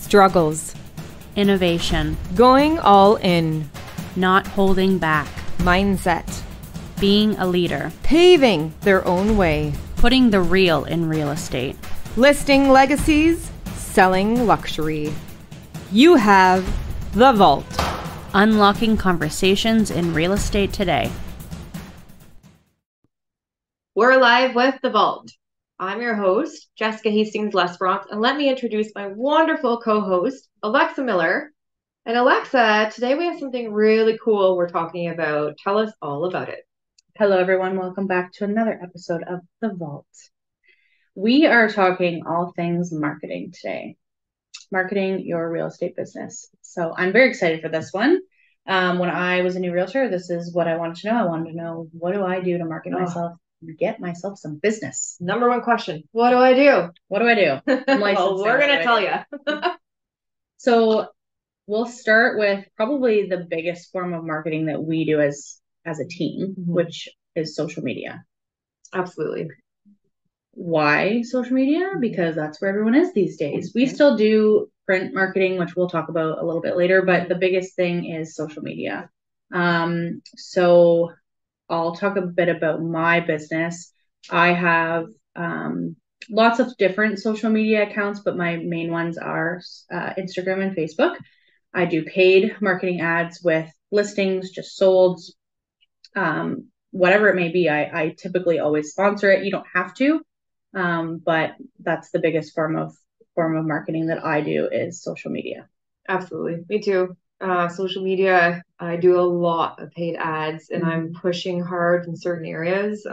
struggles, innovation, going all in, not holding back, mindset, being a leader, paving their own way, putting the real in real estate, listing legacies, selling luxury. You have The Vault. Unlocking conversations in real estate today. We're live with The Vault. I'm your host, Jessica Hastings-Lesperance, and let me introduce my wonderful co-host, Alexa Miller. And Alexa, today we have something really cool we're talking about. Tell us all about it. Hello, everyone. Welcome back to another episode of The Vault. We are talking all things marketing today. Marketing your real estate business. So I'm very excited for this one. When I was a new realtor, this is what I wanted to know. I wanted to know, what do I do to market myself and get myself some business? Number one question, what do I do? What do I do? Well, we're going to tell you. So we'll start with probably the biggest form of marketing that we do as a team, which is social media. Absolutely. Why social media? Because that's where everyone is these days. We still do print marketing, which we'll talk about a little bit later, but the biggest thing is social media. So I'll talk a bit about my business. I have lots of different social media accounts, but my main ones are Instagram and Facebook. I do paid marketing ads with listings, just sold, whatever it may be. I typically always sponsor it. You don't have to. But that's the biggest form of marketing that I do is social media. Absolutely. Me too. Social media, I do a lot of paid ads and I'm pushing hard in certain areas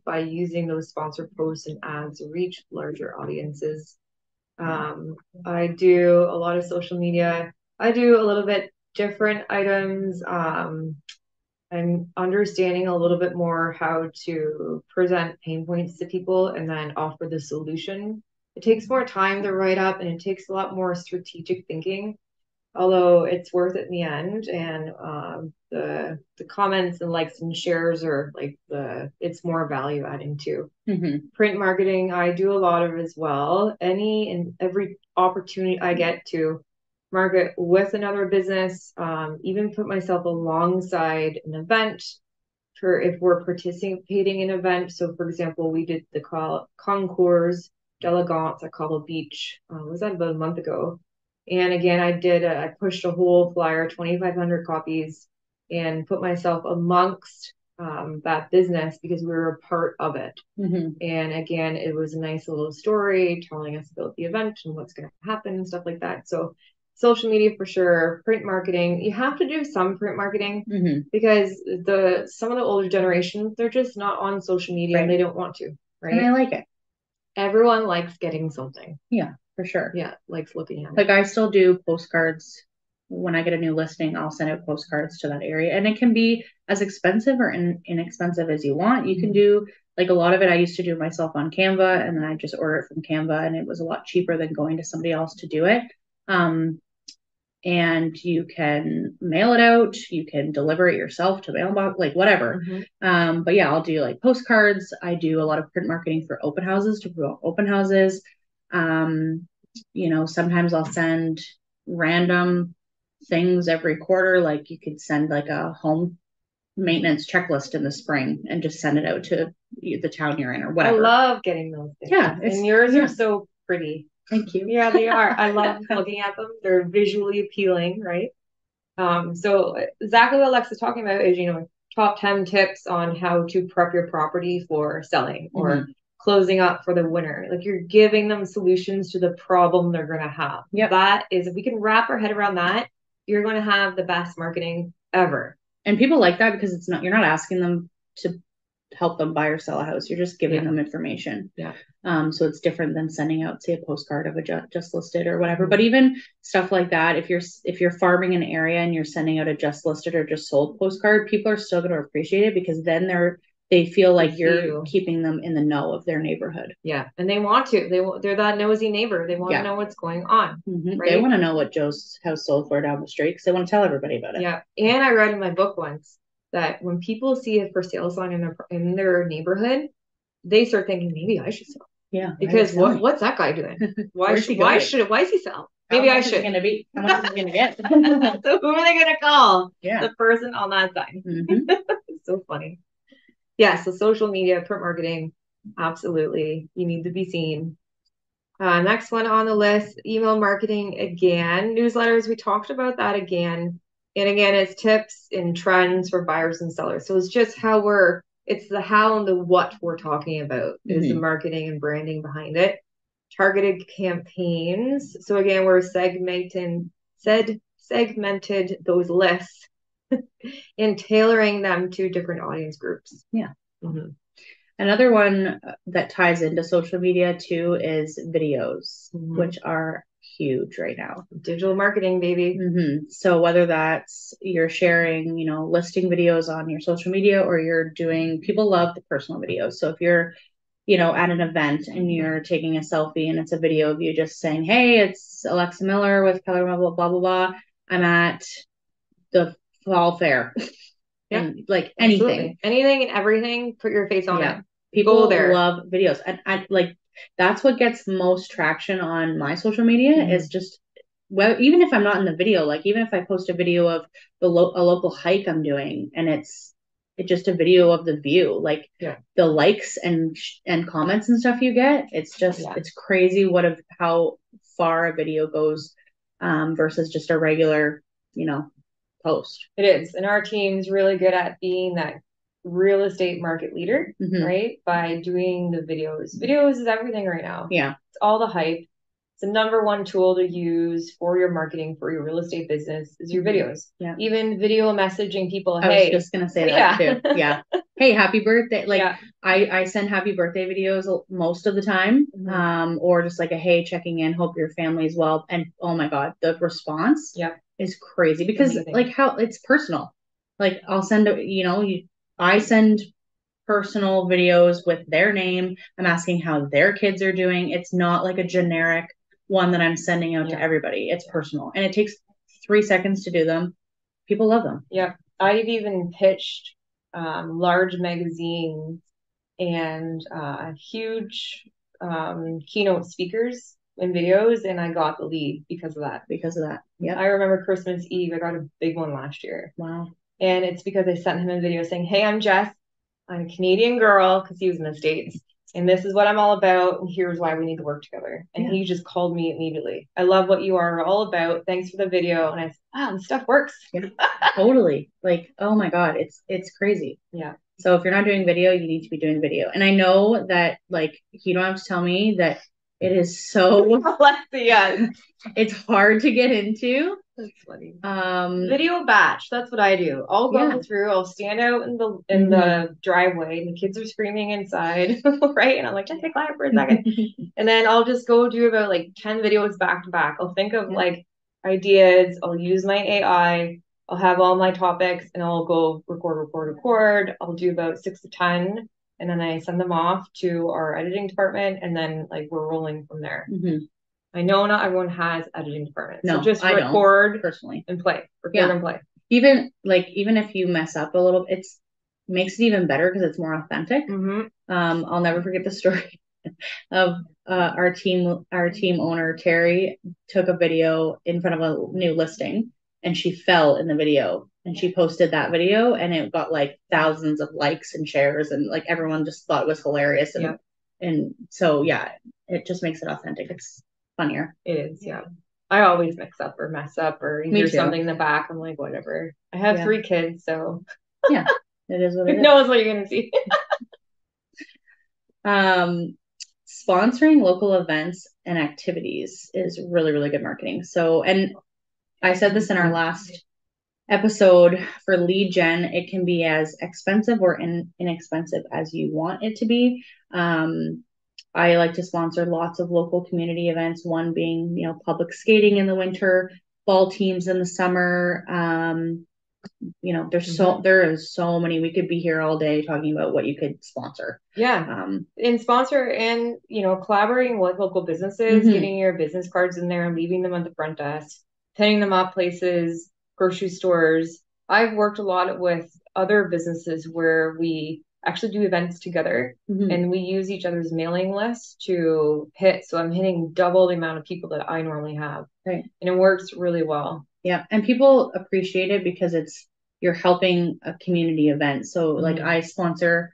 by using those sponsored posts and ads to reach larger audiences. I do a lot of social media. I do a little bit different items. I'm understanding a little bit more how to present pain points to people and then offer the solution. It takes more time to write up and it takes a lot more strategic thinking, although it's worth it in the end. And the comments and likes and shares are like it's more value adding too. Print marketing, I do a lot of as well. Any and every opportunity I get to market with another business, even put myself alongside an event for if we're participating in an event. So for example, we did the concours d'elegance at Cobble Beach. Was that about a month ago? And again, I pushed a whole flyer, 2,500 copies, and put myself amongst that business because we were a part of it. And again, it was a nice little story telling us about the event and what's going to happen and stuff like that. So social media for sure, print marketing. You have to do some print marketing because some of the older generations, they're just not on social media and they don't want to, right? And I like it. Everyone likes getting something. Yeah, for sure. Yeah, likes looking at it. Like I still do postcards. When I get a new listing, I'll send out postcards to that area. And it can be as expensive or inexpensive as you want. You can do, like a lot of it I used to do myself on Canva, and then I just order it from Canva, and it was a lot cheaper than going to somebody else to do it. And you can mail it out, you can deliver it yourself to mailbox, like whatever. But yeah, I'll do like postcards. I do a lot of print marketing for open houses to promote open houses. Sometimes I'll send random things every quarter. Like you could send like a home maintenance checklist in the spring and just send it out to the town you're in or whatever. I love getting those things. Yeah. And yours are so pretty. Thank you. Yeah, they are. I love looking at them. They're visually appealing, right? So exactly what Alexa's talking about is, top 10 tips on how to prep your property for selling or closing up for the winter. Like you're giving them solutions to the problem they're going to have. That is, if we can wrap our head around that, you're going to have the best marketing ever. And people like that because you're not asking them to help them buy or sell a house. You're just giving them information. So it's different than sending out, say, a postcard of a just listed or whatever. But even stuff like that, if you're farming an area and you're sending out a just listed or just sold postcard, people are still going to appreciate it because then they feel like you're keeping them in the know of their neighborhood. Yeah, and they want to. They're that nosy neighbor. They want to know what's going on. Right? They want to know what Joe's house sold for down the street because they want to tell everybody about it. Yeah, and I read in my book once that when people see a for sale sign in their neighborhood, they start thinking maybe I should sell. Yeah, because what's that guy doing? Why is he sell? Maybe How I much is it should. gonna be? How much is it gonna get? So who are they gonna call? Yeah. The person on that side. Mhm. It's so funny. Yeah, so social media, print marketing, absolutely. You need to be seen. Next one on the list, email marketing again. Newsletters, we talked about that again. And again, it's tips and trends for buyers and sellers. So it's just it's the how and the what we're talking about is the marketing and branding behind it. Targeted campaigns. So again, we're segmented those lists and tailoring them to different audience groups. Yeah. Mm-hmm. Another one that ties into social media too is videos, which are huge right now. Digital marketing, baby. So whether that's you're sharing, listing videos on your social media, or people love the personal videos. So if you're, at an event and you're taking a selfie and it's a video of you just saying, hey, it's Alexa Miller with Keller blah, blah, blah, blah. I'm at the fall fair. Yeah. And like anything. Anything and everything, put your face on it. People love videos. And I like that's what gets most traction on my social media is just even if I'm not in the video, like even if I post a video of a local hike I'm doing and it's just a video of the view, like the likes and comments and stuff you get, it's just it's crazy how far a video goes versus just a regular, post. It is. And our team's really good at being that real estate market leader, right? By doing the videos. Videos is everything right now. Yeah. It's all the hype. It's the number one tool to use for your marketing for your real estate business is your videos. Yeah. Even video messaging people, I was just gonna say that too. Yeah. Hey, happy birthday. Like I send happy birthday videos most of the time. Or just like a hey, checking in, hope your family's well. And oh my God, the response is crazy because like how it's personal. Like I'll send I send personal videos with their name. I'm asking how their kids are doing. It's not like a generic one that I'm sending out to everybody. It's personal and it takes 3 seconds to do them. People love them. Yeah. I've even pitched large magazines and huge keynote speakers in videos, and I got the lead because of that. Yeah. I remember Christmas Eve, I got a big one last year. Wow. And it's because I sent him a video saying, hey, I'm Jess. I'm a Canadian girl, because he was in the States. And this is what I'm all about. And here's why we need to work together. And he just called me immediately. I love what you are all about. Thanks for the video. And I said, wow, this stuff works. Yeah, totally. Like, oh my God, it's crazy. Yeah. So if you're not doing video, you need to be doing video. And I know that like you don't have to tell me that it is so it's hard to get into. That's funny. Video batch. That's what I do. I'll go through. I'll stand out in the driveway, and the kids are screaming inside, right? And I'm like, just be quiet for a second, and then I'll just go do about like 10 videos back to back. I'll think of like ideas. I'll use my AI. I'll have all my topics, and I'll go record. I'll do about 6 to 10, and then I send them off to our editing department, and then like we're rolling from there. I know not everyone has editing departments. No, so just I record don't, personally and play. Record and play. Even if you mess up a little, it makes it even better because it's more authentic. I'll never forget the story of our team owner Terry took a video in front of a new listing and she fell in the video and she posted that video and it got like thousands of likes and shares and like everyone just thought it was hilarious and so it just makes it authentic. It's funnier. It is, I always mix up or mess up or hear something in the back. I'm like, whatever. I have 3 kids, so it is what it is. Who knows what you're gonna see. Sponsoring local events and activities is really, really good marketing. So, and I said this in our last episode, for lead gen, it can be as expensive or inexpensive as you want it to be. I like to sponsor lots of local community events, one being, public skating in the winter, fall teams in the summer. There is so many. We could be here all day talking about what you could sponsor. And sponsor and, collaborating with local businesses, getting your business cards in there and leaving them at the front desk, pinning them up places, grocery stores. I've worked a lot with other businesses where we actually do events together, Mhm. and we use each other's mailing lists to hit. So I'm hitting double the amount of people that I normally have. Right. And it works really well. Yeah. And people appreciate it because you're helping a community event. So like I sponsor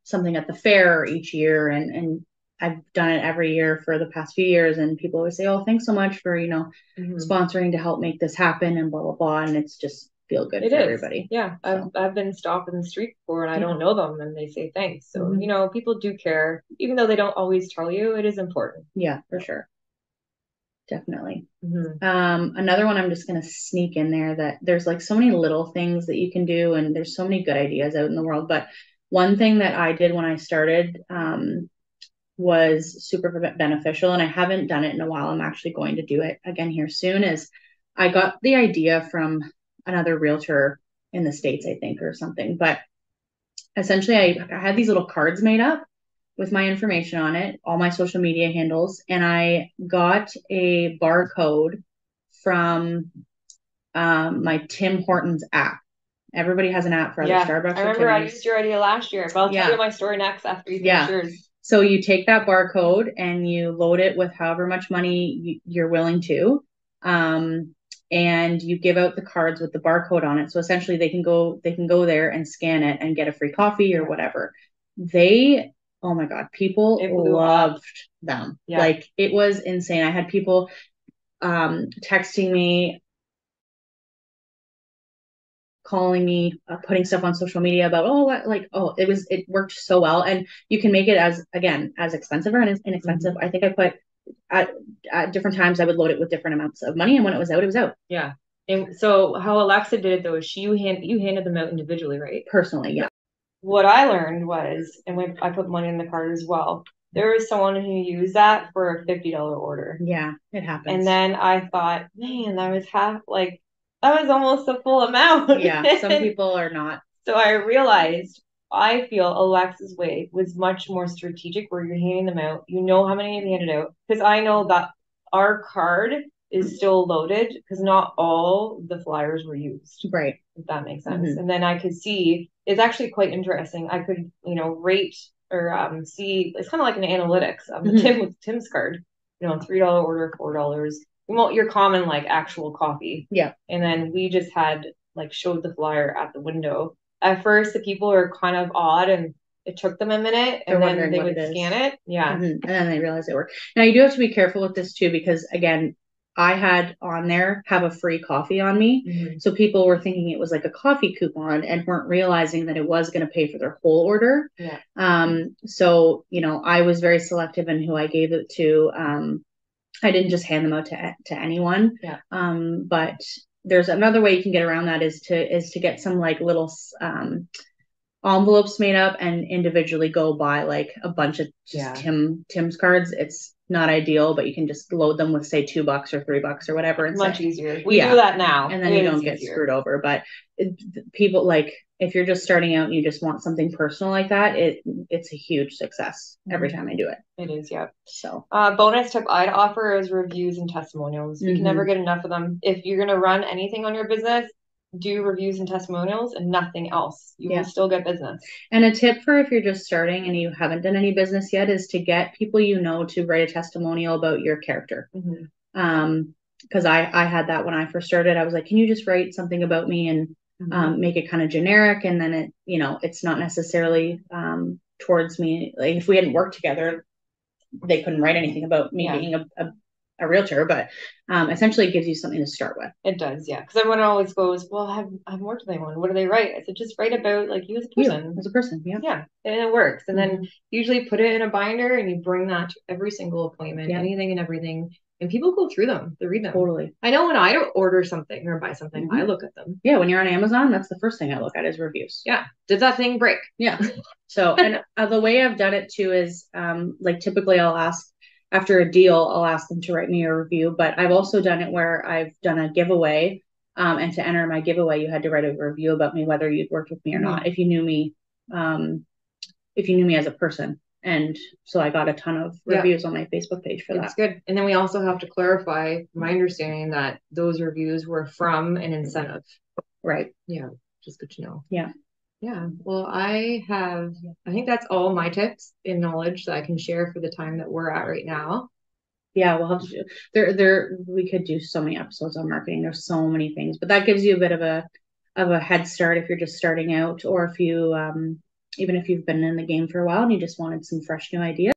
something at the fair each year, and I've done it every year for the past few years, and people always say, oh, thanks so much for, sponsoring to help make this happen and blah, blah, blah. And it's just feel good for everybody. Yeah. So. I've been stopped in the street before and I don't know them and they say thanks. So, people do care. Even though they don't always tell you, it is important. Yeah, for sure. Definitely. Another one I'm just going to sneak in there, that there's like so many little things that you can do, and there's so many good ideas out in the world. But one thing that I did when I started was super beneficial, and I haven't done it in a while. I'm actually going to do it again here soon. Is I got the idea from another realtor in the States, I think, or something. But essentially, I had these little cards made up with my information on it, all my social media handles, and I got a barcode from my Tim Hortons app. Everybody has an app for other Starbucks. I remember I used your idea last year, but I'll tell you my story next after you finish yours. So you take that barcode and you load it with however much money you're willing to, and you give out the cards with the barcode on it. So essentially, they can go there and scan it and get a free coffee or whatever. Oh my God, people loved them. Yeah. Like, it was insane. I had people texting me, calling me, putting stuff on social media about, it worked so well. And you can make it as expensive or inexpensive. I think I put at different times, I would load it with different amounts of money. And when it was out, it was out. Yeah. And so how Alexa did it though, is you handed them out individually, right? Personally. Yeah. What I learned was, and when I put money in the card as well, there was someone who used that for a $50 order. Yeah, it happens. And then I thought, man, that was almost a full amount. Yeah, some people are not. So I realized, I feel Alexa's way was much more strategic, where you're handing them out. You know how many you handed out. Because I know that our card is still loaded because not all the flyers were used. Right. If that makes sense. And then I could see, it's actually quite interesting. I could, rate or see, it's kind of like an analytics of Tim's card, $3 order, $4. Your common like actual coffee. Yeah. And then we just had showed the flyer at the window. At first, the people are kind of odd and it took them a minute and then they would scan it. Yeah. And then they realized it worked. Now you do have to be careful with this too, because again, I had on there, have a free coffee on me. So people were thinking it was like a coffee coupon and weren't realizing that it was going to pay for their whole order. Yeah. So, I was very selective in who I gave it to. I didn't just hand them out to anyone. Yeah. But there's another way you can get around that is to get some like little envelopes made up and individually go buy like a bunch of Tim's cards. It's not ideal, but you can just load them with say $2 or $3 or whatever. And much easier. We do that now. And then you don't get screwed over. But people, like, if you're just starting out and you just want something personal like that, it's a huge success every time I do it. It is, yeah. So bonus tip I'd offer is reviews and testimonials. You can never get enough of them. If you're going to run anything on your business, do reviews and testimonials and nothing else. You will still get business. And a tip for if you're just starting and you haven't done any business yet is to get people to write a testimonial about your character. Because I had that when I first started. I was like, can you just write something about me and make it kind of generic, and then it it's not necessarily towards me. Like, if we hadn't worked together, they couldn't write anything about me being a realtor, but essentially it gives you something to start with. It does, yeah. Because everyone always goes, well, I haven't worked with anyone. What do they write? I said, just write about like you as a person. You as a person, yeah. Yeah, and it works. And then usually put it in a binder and you bring that to every single appointment, anything and everything. And people go through them. They read them. Totally. I know when I order something or buy something, I look at them. Yeah, when you're on Amazon, that's the first thing I look at is reviews. Yeah. Did that thing break? Yeah. So, and the way I've done it too is like typically I'll ask, after a deal, I'll ask them to write me a review. But I've also done it where I've done a giveaway. And to enter my giveaway, you had to write a review about me, whether you'd worked with me or not, if you knew me as a person. And so I got a ton of reviews on my Facebook page for that. That's good. And then we also have to clarify, my understanding, that those reviews were from an incentive. Right. Yeah. Just good to know. Yeah. Yeah, well, I think that's all my tips and knowledge that I can share for the time that we're at right now. Yeah, we'll have to do we could do so many episodes on marketing. There's so many things, but that gives you a bit of a head start if you're just starting out, or if you even if you've been in the game for a while and you just wanted some fresh new ideas.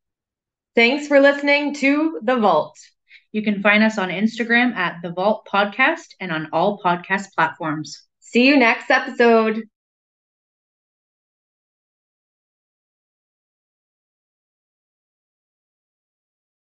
Thanks for listening to The Vault. You can find us on Instagram at The Vault Podcast and on all podcast platforms. See you next episode.